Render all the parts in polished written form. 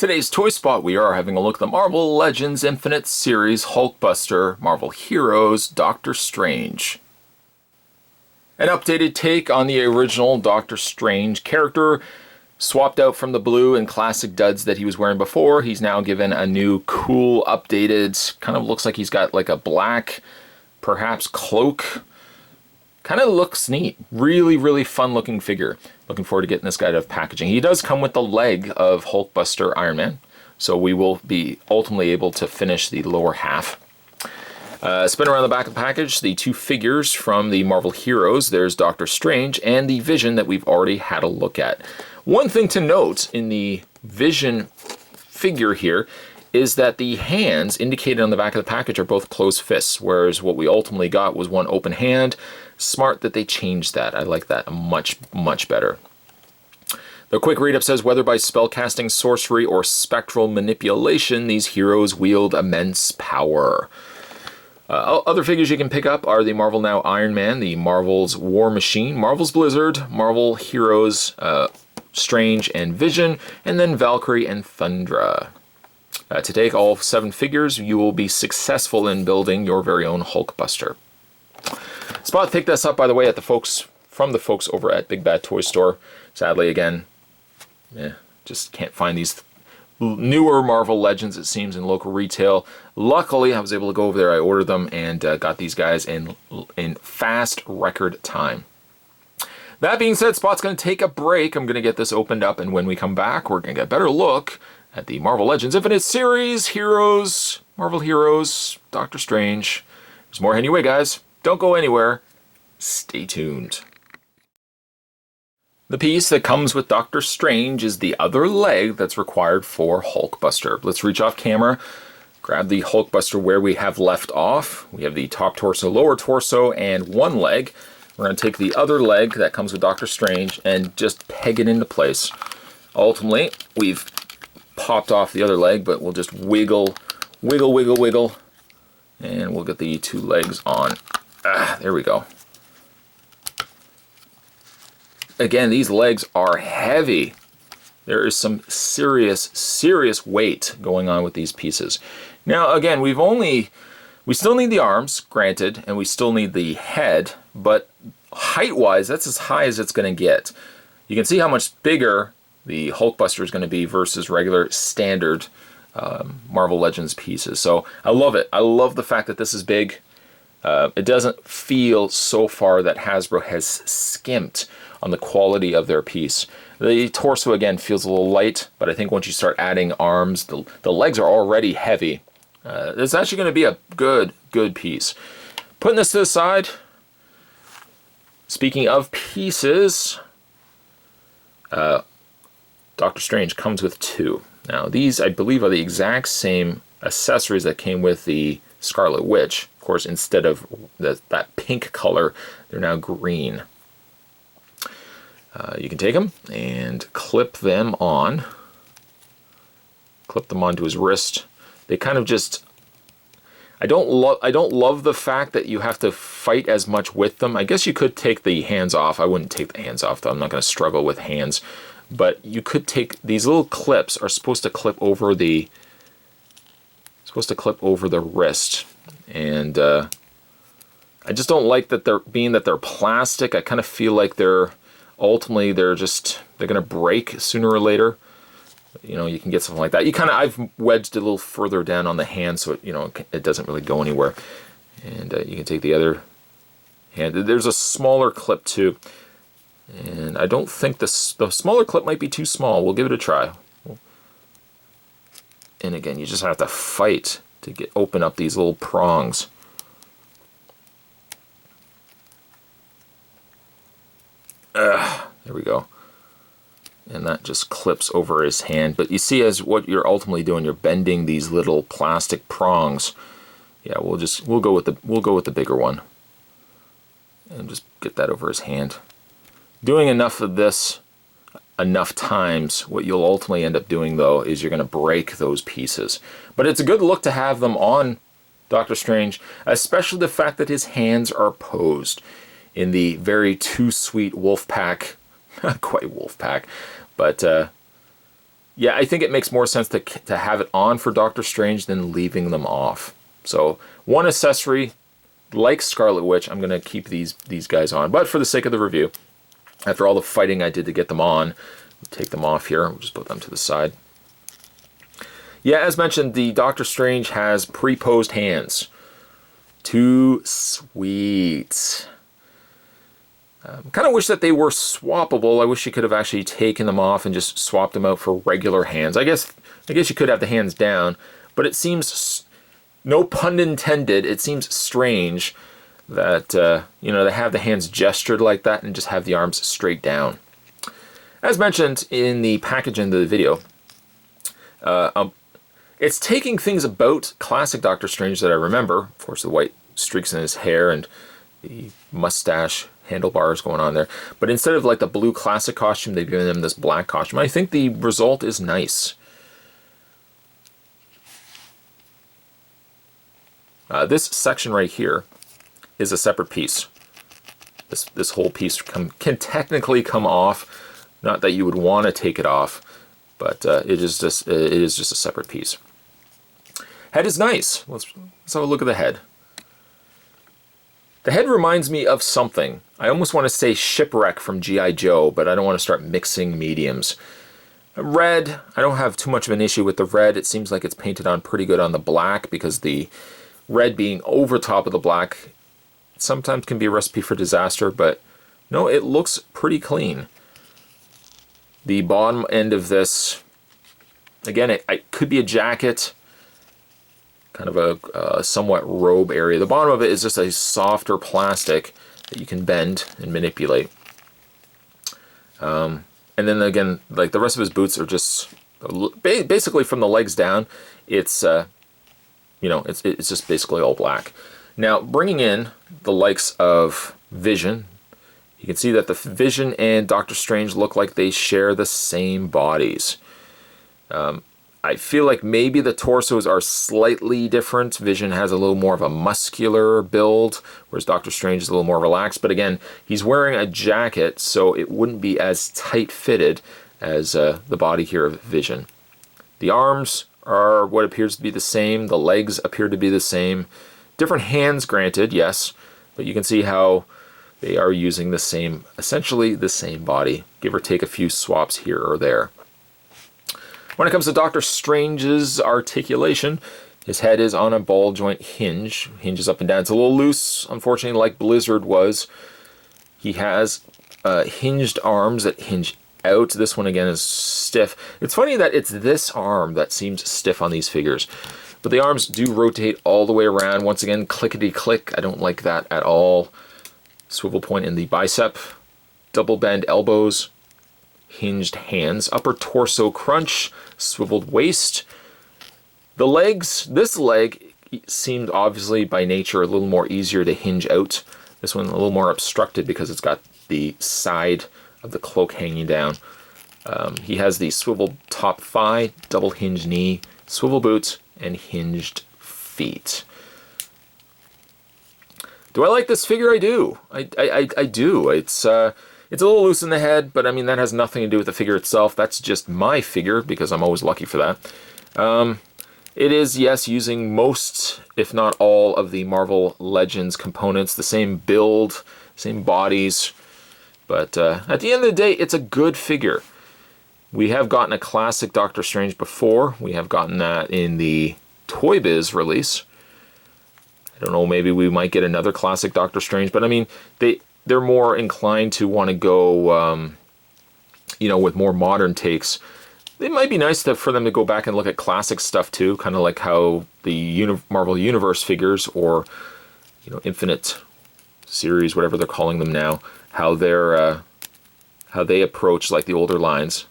Today's Toy Spot, we are having a look at the Marvel Legends Infinite Series Hulkbuster, Marvel Heroes, Doctor Strange. An updated take on the original Doctor Strange character, swapped out from the blue and classic duds that he was wearing before. He's now given a new cool, updated, kind of looks like he's got like a black, perhaps cloak. Kind of looks neat. Really, really fun looking figure. Looking forward to getting this guy out of packaging. He does come with the leg of Hulkbuster Iron Man, so we will be ultimately able to finish the lower half. Spin around the back of the package, the two figures from the Marvel Heroes. There's Doctor Strange and the Vision that we've already had a look at. One thing to note in the Vision figure here is that the hands indicated on the back of the package are both closed fists, whereas what we ultimately got was one open hand. Smart that they changed that. I like that much, much better. The quick read-up says, whether by spellcasting, sorcery, or spectral manipulation, these heroes wield immense power. Other figures you can pick up are the Marvel Now Iron Man, the Marvel's War Machine, Marvel's Blizzard, Marvel Heroes Strange and Vision, and then Valkyrie and Thundra. To take all 7 figures, you will be successful in building your very own Hulkbuster. Spot picked us up, by the way, at the folks over at Big Bad Toy Store. Sadly, again, just can't find these newer Marvel Legends, it seems, in local retail. Luckily, I was able to go over there. I ordered them and got these guys in fast record time. That being said, Spot's going to take a break. I'm going to get this opened up, and when we come back, we're going to get a better look at the Marvel Legends Infinite Series, Heroes, Marvel Heroes, Doctor Strange. There's more anyway, guys. Don't go anywhere. Stay tuned. The piece that comes with Doctor Strange is the other leg that's required for Hulkbuster. Let's reach off camera, grab the Hulkbuster where we have left off. We have the top torso, lower torso, and one leg. We're going to take the other leg that comes with Doctor Strange and just peg it into place. Ultimately, we've popped off the other leg, but we'll just wiggle, wiggle, wiggle, wiggle, and we'll get the 2 legs on. There we go. Again, these legs are heavy. There is some serious weight going on with these pieces. Now, again, we still need the arms, granted, and we still need the head, but height-wise, that's as high as it's going to get. You can see how much bigger the Hulkbuster is going to be versus regular standard Marvel Legends pieces. So I love it. I love the fact that this is big. It doesn't feel so far that Hasbro has skimped on the quality of their piece. The torso, again, feels a little light, but I think once you start adding arms, the legs are already heavy. It's actually going to be a good piece. Putting this to the side, speaking of pieces, Doctor Strange comes with 2. Now, these, I believe, are the exact same accessories that came with the Scarlet Witch. Of course, instead of that pink color, they're now green. You can take them and clip them on. Clip them onto his wrist. They kind of just... I don't love the fact that you have to fight as much with them. I guess you could take the hands off. I wouldn't take the hands off, though. I'm not going to struggle with hands. But you could take... These little clips are supposed to clip over the... wrist. And I just don't like that they're plastic. I kind of feel like they're going to break sooner or later. You know, you can get something like that. I've wedged it a little further down on the hand so it doesn't really go anywhere. And you can take the other hand. There's a smaller clip too. And I don't think the smaller clip might be too small. We'll give it a try. And again, you just have to fight to open up these little prongs. There we go. And that just clips over his hand. But you see, as what you're ultimately doing, you're bending these little plastic prongs. Yeah, we'll go with the bigger one. And just get that over his hand. Doing enough of this enough times, what you'll ultimately end up doing, though, is you're going to break those pieces. But it's a good look to have them on Doctor Strange, especially the fact that his hands are posed in the very too sweet wolf pack, not quite wolf pack, but yeah, I think it makes more sense to have it on for Doctor Strange than leaving them off. So one accessory, like Scarlet Witch, I'm going to keep these guys on. But for the sake of the review, after all the fighting I did to get them on, we'll take them off here. We'll just put them to the side. Yeah, as mentioned, the Doctor Strange has pre-posed hands. Too sweet. Kind of wish that they were swappable. I wish you could have actually taken them off and just swapped them out for regular hands. I guess you could have the hands down, but it seems, no pun intended, it seems strange that, you know, they have the hands gestured like that and just have the arms straight down. As mentioned in the package in the video, it's taking things about classic Doctor Strange that I remember. Of course, the white streaks in his hair and the mustache handlebars going on there. But instead of like the blue classic costume, they've given him this black costume. I think the result is nice. This section right here is a separate piece. This whole piece can technically come off. Not that you would want to take it off, but it is just a separate piece. Head is nice. Let's have a look at the head. The head reminds me of something. I almost want to say Shipwreck from G.I. Joe, but I don't want to start mixing mediums. Red, I don't have too much of an issue with the red. It seems like it's painted on pretty good on the black, because the red being over top of the black sometimes can be a recipe for disaster, but no, it looks pretty clean. The bottom end of this, again, it could be a jacket, kind of a somewhat robe area. The bottom of it is just a softer plastic that you can bend and manipulate. And then again, like the rest of his boots are just basically from the legs down. It's you know, it's just basically all black. Now, bringing in the likes of Vision, you can see that the Vision and Doctor Strange look like they share the same bodies. I feel like maybe the torsos are slightly different. Vision has a little more of a muscular build, whereas Doctor Strange is a little more relaxed. But again, he's wearing a jacket, so it wouldn't be as tight-fitted as the body here of Vision. The arms are what appears to be the same. The legs appear to be the same. Different hands, granted, yes, but you can see how they are using the same, essentially the same body, give or take a few swaps here or there. When it comes to Doctor Strange's articulation, his head is on a ball joint hinge, hinges up and down. It's a little loose, unfortunately, like Blizzard was. He has hinged arms that hinge out. This one, again, is stiff. It's funny that it's this arm that seems stiff on these figures. But the arms do rotate all the way around. Once again, clickety-click. I don't like that at all. Swivel point in the bicep. Double bend elbows. Hinged hands. Upper torso crunch. Swiveled waist. The legs. This leg seemed obviously by nature a little more easier to hinge out. This one a little more obstructed because it's got the side of the cloak hanging down. He has the swiveled top thigh, double hinged knee, swivel boots, and hinged feet. Do I like this figure? I do. I do. It's a little loose in the head, but I mean, that has nothing to do with the figure itself. That's just my figure, because I'm always lucky for that. It is, yes, using most, if not all, of the Marvel Legends components, the same build, same bodies, but at the end of the day, it's a good figure. We have gotten a classic Doctor Strange before. We have gotten that in the Toy Biz release. I don't know, maybe we might get another classic Doctor Strange, but I mean, they're more inclined to want to go, you know, with more modern takes. It might be nice for them to go back and look at classic stuff too, kind of like how the Marvel Universe figures, or, you know, Infinite series, whatever they're calling them now, how they approach like the older lines,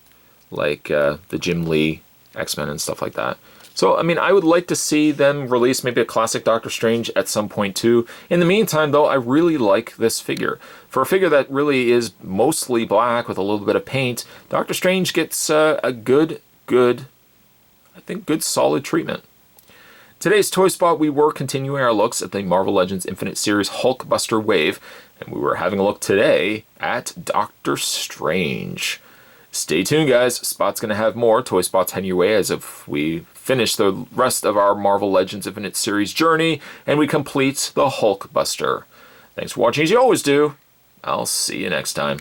like the Jim Lee X-Men and stuff like that. So, I mean, I would like to see them release maybe a classic Doctor Strange at some point too. In the meantime, though, I really like this figure. For a figure that really is mostly black with a little bit of paint, Doctor Strange gets a good solid treatment. Today's Toy Spot, we were continuing our looks at the Marvel Legends Infinite Series Hulkbuster Wave, and we were having a look today at Doctor Strange. Stay tuned, guys. Spot's going to have more Toy Spots heading your way as if we finish the rest of our Marvel Legends Infinite series journey and we complete the Hulkbuster. Thanks for watching as you always do. I'll see you next time.